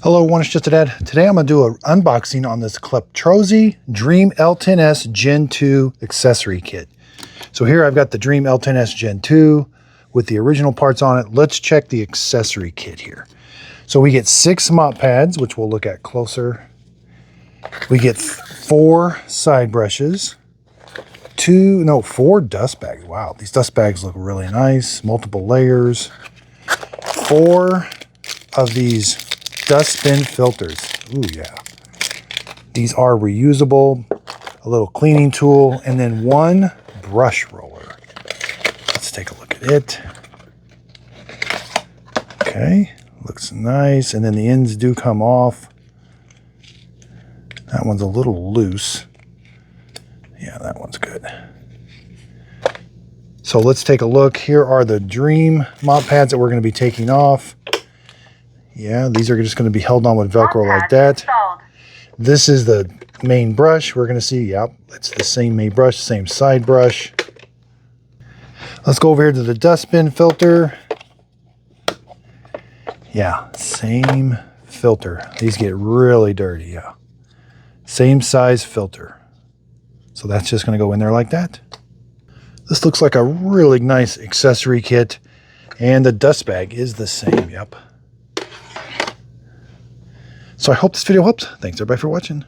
Hello everyone, it's just a dad. Today I'm going to do an unboxing on this Cleptorize Dreame L10s Gen 2 accessory kit. So here I've got the Dreame L10s Gen 2 with the original parts on it. Let's check the accessory kit here. So we get 6 mop pads, which we'll look at closer. We get 4 side brushes, 4 dust bags. Wow, these dust bags look really nice. Multiple layers. 4 of these dustbin filters. Ooh, yeah. These are reusable. A little cleaning tool, and then 1 brush roller. Let's take a look at it. Okay, looks nice. And then the ends do come off. That one's a little loose. Yeah, that one's good. So let's take a look. Here are the Dreame mop pads that we're going to be taking off. Yeah, these are just going to be held on with Velcro like that. This is the main brush. We're going to see, yep, it's the same main brush, same side brush. Let's go over here to the dustbin filter. Yeah, same filter. These get really dirty, yeah. Same size filter. So that's just going to go in there like that. This looks like a really nice accessory kit. And the dust bag is the same, yep. So I hope this video helped. Thanks everybody for watching.